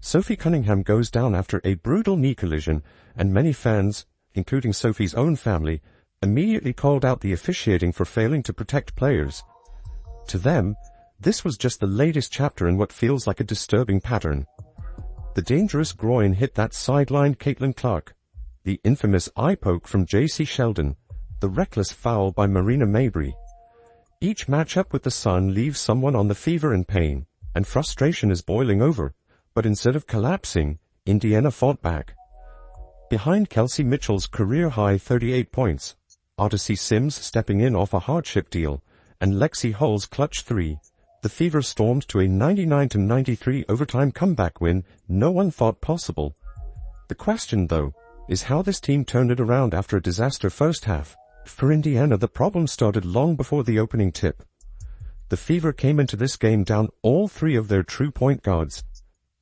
Sophie Cunningham goes down after a brutal knee collision, and many fans, including Sophie's own family, immediately called out the officiating for failing to protect players. To them, this was just the latest chapter in what feels like a disturbing pattern. The dangerous groin hit that sidelined Caitlin Clark, the infamous eye poke from J.C. Sheldon, the reckless foul by Marina Mabrey. Each matchup with the Sun leaves someone on the fever and pain, and frustration is boiling over, but instead of collapsing, Indiana fought back. Behind Kelsey Mitchell's career-high 38 points, Odyssey Sims stepping in off a hardship deal, and Lexie Hull's clutch three, the Fever stormed to a 99-93 overtime comeback win no one thought possible. The question, though, is how this team turned it around after a disaster first half. For Indiana, the problem started long before the opening tip. The Fever came into this game down all three of their true point guards.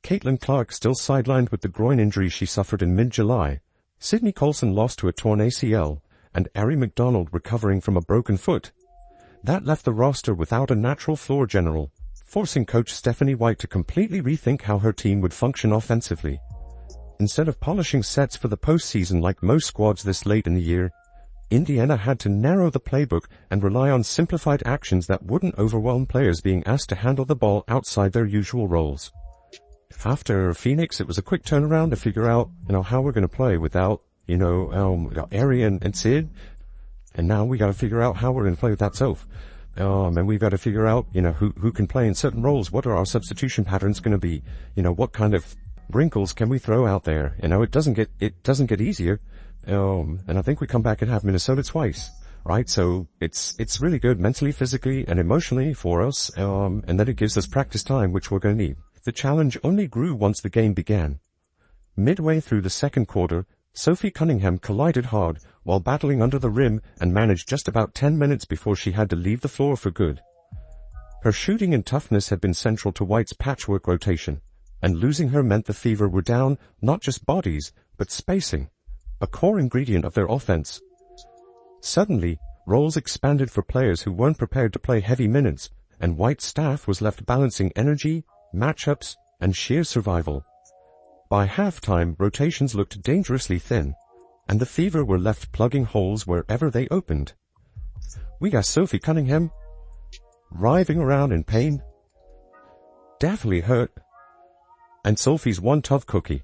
Caitlin Clark still sidelined with the groin injury she suffered in mid-July. Sydney Colson lost to a torn ACL, and Ari McDonald recovering from a broken foot. That left the roster without a natural floor general, forcing coach Stephanie White to completely rethink how her team would function offensively. Instead of polishing sets for the postseason like most squads this late in the year, Indiana had to narrow the playbook and rely on simplified actions that wouldn't overwhelm players being asked to handle the ball outside their usual roles. After Phoenix, it was a quick turnaround to figure out, how we're going to play without, Ari and Sid. And now we got to figure out how we're going to play without Soph. And we've got to figure out, who can play in certain roles. What are our substitution patterns going to be? What kind of wrinkles can we throw out there? It doesn't get easier. And I think we come back and have Minnesota twice, right? So it's really good mentally, physically, and emotionally for us. And then it gives us practice time, which we're going to need. The challenge only grew once the game began. Midway through the second quarter, Sophie Cunningham collided hard while battling under the rim and managed just about 10 minutes before she had to leave the floor for good. Her shooting and toughness had been central to White's patchwork rotation, and losing her meant the Fever were down not just bodies, but spacing, a core ingredient of their offense. Suddenly, roles expanded for players who weren't prepared to play heavy minutes, and White's staff was left balancing energy, matchups, and sheer survival. By halftime, rotations looked dangerously thin, and the Fever were left plugging holes wherever they opened. We got Sophie Cunningham writhing around in pain, deathly hurt, and Sophie's one tough cookie.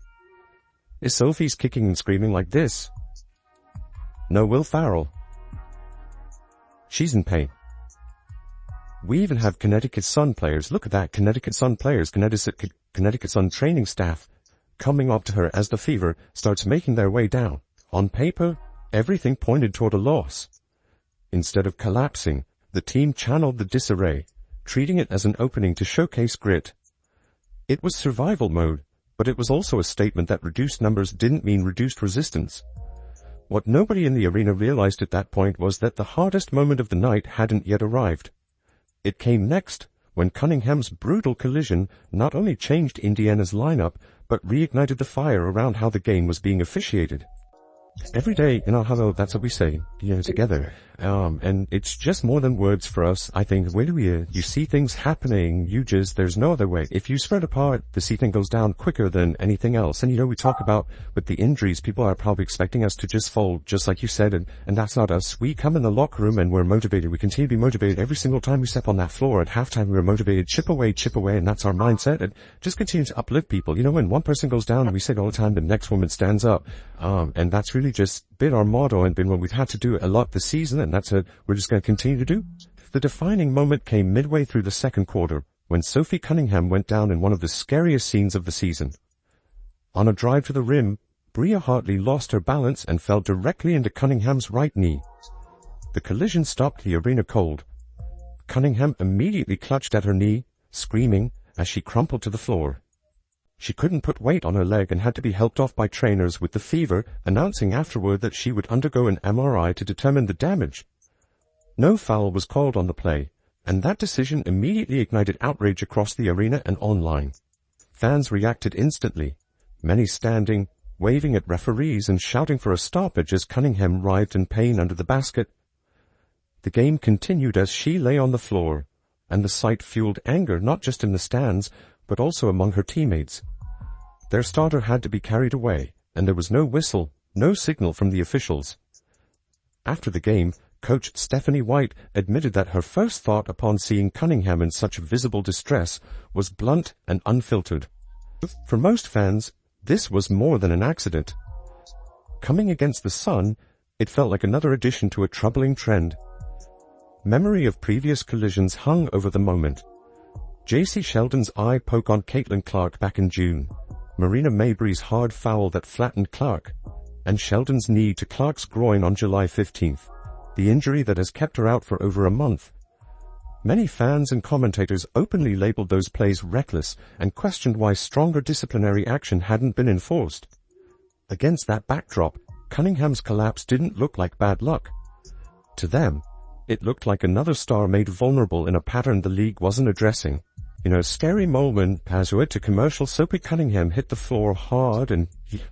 Is Sophie's kicking and screaming like this? No Will Farrell. She's in pain. We even have Connecticut Sun players. Look at that, Connecticut Sun players, Connecticut Sun training staff, coming up to her as the Fever starts making their way down. On paper, everything pointed toward a loss. Instead of collapsing, the team channeled the disarray, treating it as an opening to showcase grit. It was survival mode, but it was also a statement that reduced numbers didn't mean reduced resistance. What nobody in the arena realized at that point was that the hardest moment of the night hadn't yet arrived. It came next, when Cunningham's brutal collision not only changed Indiana's lineup, but reignited the fire around how the game was being officiated. Every day, hello, that's what we say, together. And it's just more than words for us. I think, you see things happening, there's no other way. If you spread apart, the seating goes down quicker than anything else. And we talk about with the injuries, people are probably expecting us to just fold, just like you said, and that's not us. We come in the locker room and we're motivated. We continue to be motivated every single time we step on that floor. At halftime, we were motivated, chip away, and that's our mindset. And just continue to uplift people. When one person goes down, we say it all the time, the next woman stands up. And that's really just been our motto and been what we've had to do a lot this season, and that's what we're just going to continue to do. The defining moment came midway through the second quarter, when Sophie Cunningham went down in one of the scariest scenes of the season. On a drive to the rim, Bria Hartley lost her balance and fell directly into Cunningham's right knee. The collision stopped the arena cold. Cunningham immediately clutched at her knee, screaming, as she crumpled to the floor. She couldn't put weight on her leg and had to be helped off by trainers, with the Fever announcing afterward that she would undergo an MRI to determine the damage. No foul was called on the play, and that decision immediately ignited outrage across the arena and online. Fans reacted instantly, many standing, waving at referees and shouting for a stoppage as Cunningham writhed in pain under the basket. The game continued as she lay on the floor, and the sight fueled anger not just in the stands, but also among her teammates. Their starter had to be carried away, and there was no whistle, no signal from the officials. After the game, coach Stephanie White admitted that her first thought upon seeing Cunningham in such visible distress was blunt and unfiltered. For most fans, this was more than an accident. Coming against the sun, it felt like another addition to a troubling trend. Memory of previous collisions hung over the moment. J.C. Sheldon's eye poke on Caitlin Clark back in June, Marina Mabrey's hard foul that flattened Clark, and Sheldon's knee to Clark's groin on July 15th, the injury that has kept her out for over a month. Many fans and commentators openly labeled those plays reckless and questioned why stronger disciplinary action hadn't been enforced. Against that backdrop, Cunningham's collapse didn't look like bad luck. To them, it looked like another star made vulnerable in a pattern the league wasn't addressing. In a scary moment, Pazua to commercial, Sophie Cunningham hit the floor hard and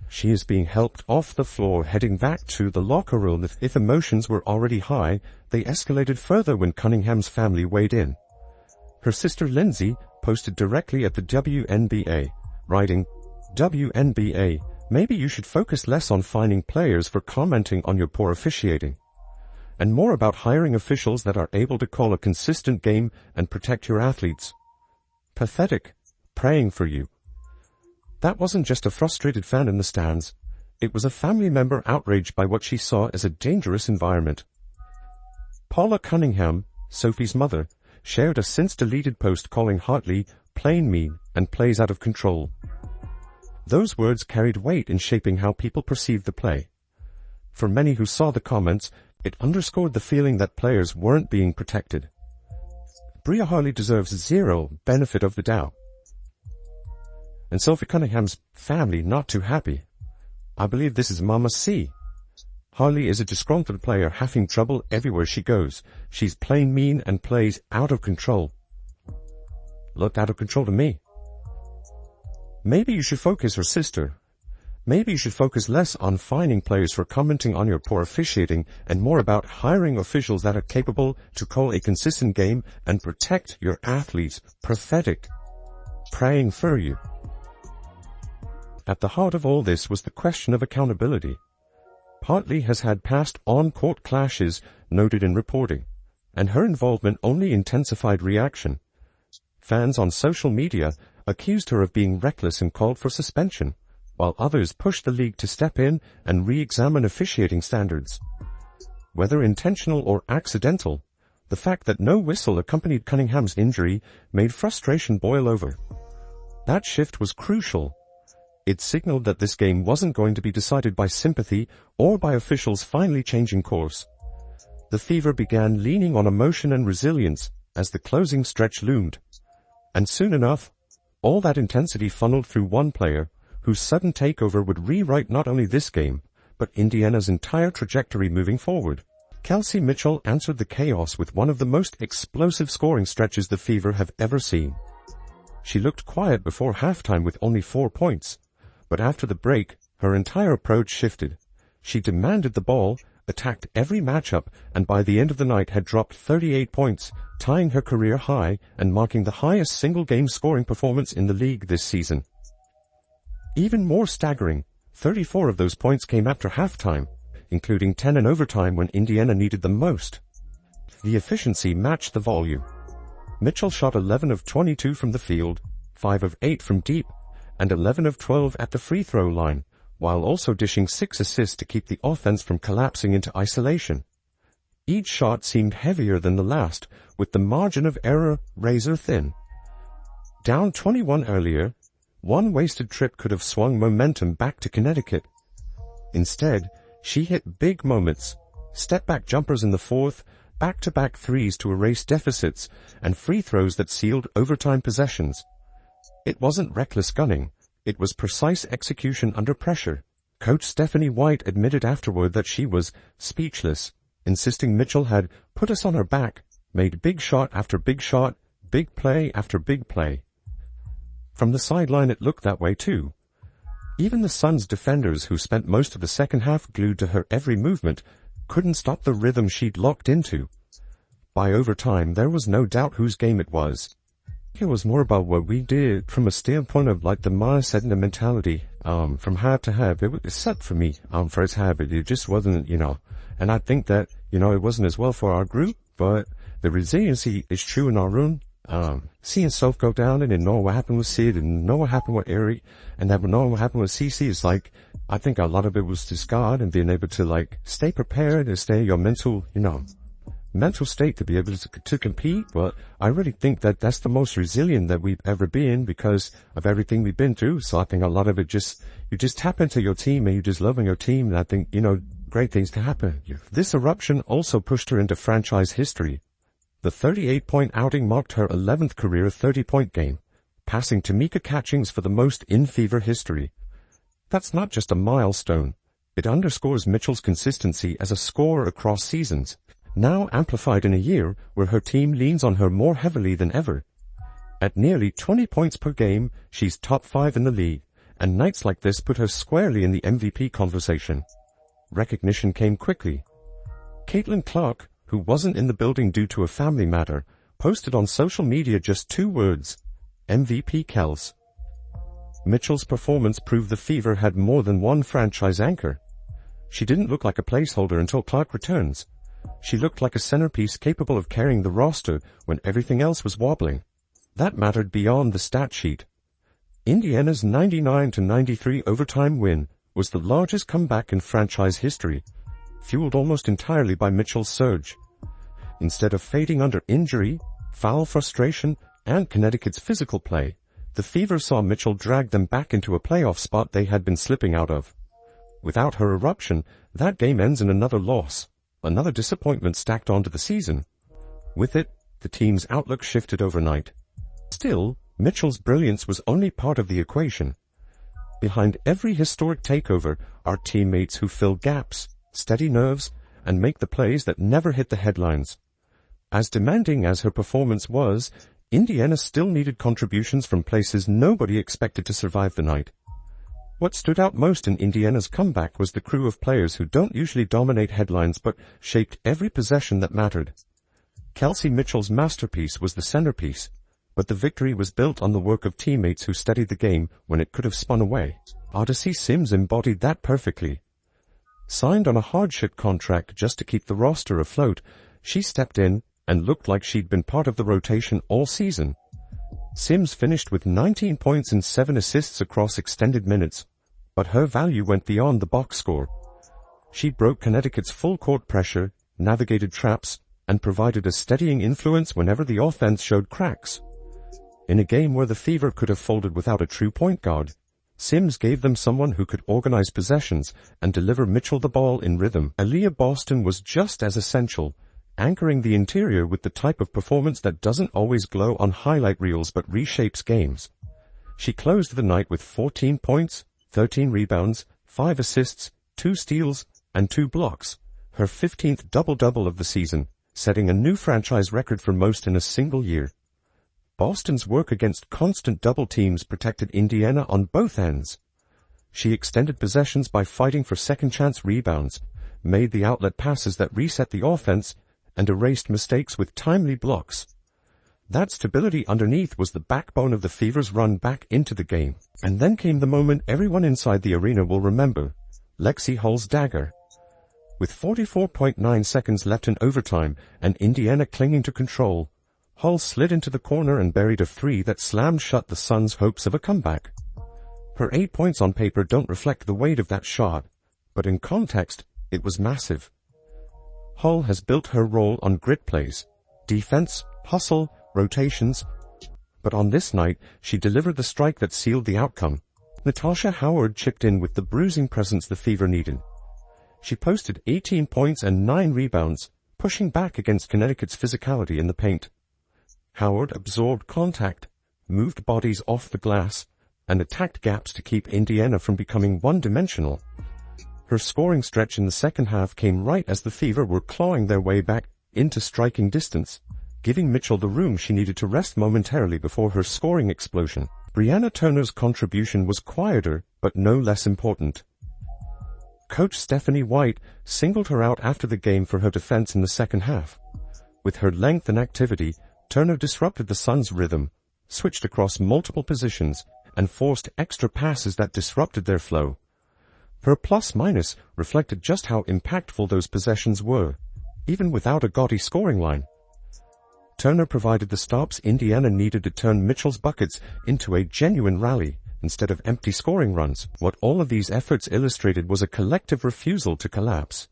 she is being helped off the floor heading back to the locker room. If emotions were already high, they escalated further when Cunningham's family weighed in. Her sister Lindsay posted directly at the WNBA, writing, "WNBA, maybe you should focus less on fining players for commenting on your poor officiating, and more about hiring officials that are able to call a consistent game and protect your athletes. Pathetic. Praying for you." That wasn't just a frustrated fan in the stands. It was a family member outraged by what she saw as a dangerous environment. Paula Cunningham, Sophie's mother, shared a since-deleted post calling Hartley plain mean and plays out of control. Those words carried weight in shaping how people perceived the play. For many who saw the comments, it underscored the feeling that players weren't being protected. Bria Hartley deserves zero benefit of the doubt. And Sophie Cunningham's family not too happy. I believe this is Mama C. Hartley is a disgruntled player having trouble everywhere she goes. She's plain mean and plays out of control. Looked out of control to me. Maybe you should focus, her sister. Maybe you should focus less on fining players for commenting on your poor officiating and more about hiring officials that are capable to call a consistent game and protect your athletes. Pathetic. Praying for you. At the heart of all this was the question of accountability. Hartley has had past on-court clashes noted in reporting, and her involvement only intensified reaction. Fans on social media accused her of being reckless and called for suspension, while others pushed the league to step in and re-examine officiating standards. Whether intentional or accidental, the fact that no whistle accompanied Cunningham's injury made frustration boil over. That shift was crucial. It signaled that this game wasn't going to be decided by sympathy or by officials finally changing course. The Fever began leaning on emotion and resilience as the closing stretch loomed. And soon enough, all that intensity funneled through one player, whose sudden takeover would rewrite not only this game, but Indiana's entire trajectory moving forward. Kelsey Mitchell answered the chaos with one of the most explosive scoring stretches the Fever have ever seen. She looked quiet before halftime with only 4 points, but after the break, her entire approach shifted. She demanded the ball, attacked every matchup, and by the end of the night had dropped 38 points, tying her career high and marking the highest single-game scoring performance in the league this season. Even more staggering, 34 of those points came after halftime, including 10 in overtime when Indiana needed them most. The efficiency matched the volume. Mitchell shot 11 of 22 from the field, 5 of 8 from deep, and 11 of 12 at the free throw line, while also dishing 6 assists to keep the offense from collapsing into isolation. Each shot seemed heavier than the last, with the margin of error razor thin. Down 21 earlier, one wasted trip could have swung momentum back to Connecticut. Instead, she hit big moments, step-back jumpers in the fourth, back-to-back threes to erase deficits, and free throws that sealed overtime possessions. It wasn't reckless gunning. It was precise execution under pressure. Coach Stephanie White admitted afterward that she was speechless, insisting Mitchell had put us on her back, made big shot after big shot, big play after big play. From the sideline it looked that way too. Even the Suns' defenders, who spent most of the second half glued to her every movement, couldn't stop the rhythm she'd locked into. By overtime there was no doubt whose game it was. It was more about what we did from a standpoint of like the mindset and the mentality. From half to half, it was set for me. First half, it just wasn't, and I think that, it wasn't as well for our group, but the resiliency is true in our room. Seeing Soph go down and then knowing what happened with Sid and knowing what happened with Eric and then knowing what happened with CC is like, I think a lot of it was just God and being able to like stay prepared and stay in your mental, mental state to be able to compete. But I really think that that's the most resilient that we've ever been because of everything we've been through. So I think a lot of it you just tap into your team and you just love on your team. And I think, great things can happen. This eruption also pushed her into franchise history. The 38-point outing marked her 11th career 30-point game, passing Tamika Catchings for the most in Fever history. That's not just a milestone. It underscores Mitchell's consistency as a scorer across seasons, now amplified in a year where her team leans on her more heavily than ever. At nearly 20 points per game, she's top 5 in the league, and nights like this put her squarely in the MVP conversation. Recognition came quickly. Caitlin Clark, who wasn't in the building due to a family matter, posted on social media just 2 words: MVP Kels. Mitchell's performance proved the Fever had more than one franchise anchor. She didn't look like a placeholder until Clark returns. She looked like a centerpiece capable of carrying the roster when everything else was wobbling. That mattered beyond the stat sheet. Indiana's 99-93 overtime win was the largest comeback in franchise history, fueled almost entirely by Mitchell's surge. Instead of fading under injury, foul frustration, and Connecticut's physical play, the Fever saw Mitchell drag them back into a playoff spot they had been slipping out of. Without her eruption, that game ends in another loss, another disappointment stacked onto the season. With it, the team's outlook shifted overnight. Still, Mitchell's brilliance was only part of the equation. Behind every historic takeover are teammates who fill gaps, steady nerves, and make the plays that never hit the headlines. As demanding as her performance was, Indiana still needed contributions from places nobody expected to survive the night. What stood out most in Indiana's comeback was the crew of players who don't usually dominate headlines but shaped every possession that mattered. Kelsey Mitchell's masterpiece was the centerpiece, but the victory was built on the work of teammates who steadied the game when it could have spun away. Odyssey Sims embodied that perfectly. Signed on a hardship contract just to keep the roster afloat, she stepped in and looked like she'd been part of the rotation all season. Sims finished with 19 points and 7 assists across extended minutes, but her value went beyond the box score. She broke Connecticut's full-court pressure, navigated traps, and provided a steadying influence whenever the offense showed cracks. In a game where the Fever could have folded without a true point guard, Sims gave them someone who could organize possessions and deliver Mitchell the ball in rhythm. Aaliyah Boston was just as essential, anchoring the interior with the type of performance that doesn't always glow on highlight reels but reshapes games. She closed the night with 14 points, 13 rebounds, 5 assists, 2 steals, and 2 blocks, her 15th double-double of the season, setting a new franchise record for most in a single year. Boston's work against constant double teams protected Indiana on both ends. She extended possessions by fighting for second-chance rebounds, made the outlet passes that reset the offense, and erased mistakes with timely blocks. That stability underneath was the backbone of the Fever's run back into the game. And then came the moment everyone inside the arena will remember: Lexie Hull's dagger. With 44.9 seconds left in overtime and Indiana clinging to control, Hull slid into the corner and buried a 3 that slammed shut the Suns' hopes of a comeback. Her 8 points on paper don't reflect the weight of that shot, but in context, it was massive. Hull has built her role on grit plays, defense, hustle, rotations, but on this night, she delivered the strike that sealed the outcome. Natasha Howard chipped in with the bruising presence the Fever needed. She posted 18 points and 9 rebounds, pushing back against Connecticut's physicality in the paint. Howard absorbed contact, moved bodies off the glass, and attacked gaps to keep Indiana from becoming one-dimensional. Her scoring stretch in the second half came right as the Fever were clawing their way back into striking distance, giving Mitchell the room she needed to rest momentarily before her scoring explosion. Brianna Turner's contribution was quieter, but no less important. Coach Stephanie White singled her out after the game for her defense in the second half. With her length and activity, Turner disrupted the Suns' rhythm, switched across multiple positions, and forced extra passes that disrupted their flow. Her plus-minus reflected just how impactful those possessions were, even without a gaudy scoring line. Turner provided the stops Indiana needed to turn Mitchell's buckets into a genuine rally instead of empty scoring runs. What all of these efforts illustrated was a collective refusal to collapse.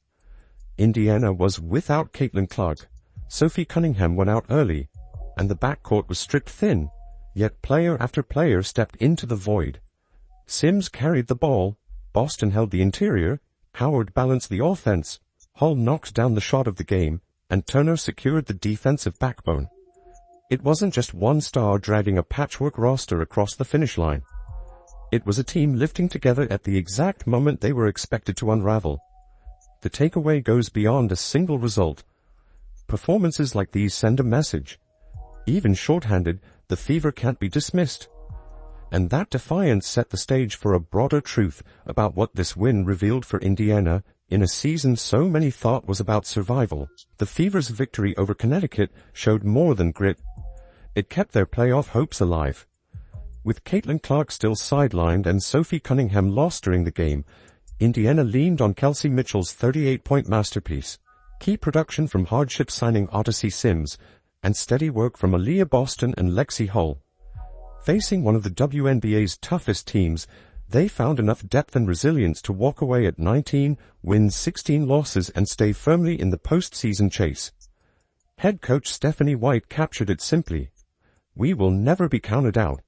Indiana was without Caitlin Clark. Sophie Cunningham went out early, and the backcourt was stripped thin, yet player after player stepped into the void. Sims carried the ball, Boston held the interior, Howard balanced the offense, Hull knocked down the shot of the game, and Turner secured the defensive backbone. It wasn't just one star dragging a patchwork roster across the finish line. It was a team lifting together at the exact moment they were expected to unravel. The takeaway goes beyond a single result. Performances like these send a message. Even shorthanded, the Fever can't be dismissed. And that defiance set the stage for a broader truth about what this win revealed for Indiana in a season so many thought was about survival. The Fever's victory over Connecticut showed more than grit. It kept their playoff hopes alive. With Caitlin Clark still sidelined and Sophie Cunningham lost during the game, Indiana leaned on Kelsey Mitchell's 38-point masterpiece, key production from hardship signing Odyssey Sims, and steady work from Aaliyah Boston and Lexie Hull. Facing one of the WNBA's toughest teams, they found enough depth and resilience to walk away at 19 wins, 16 losses, and stay firmly in the postseason chase. Head coach Stephanie White captured it simply: "We will never be counted out.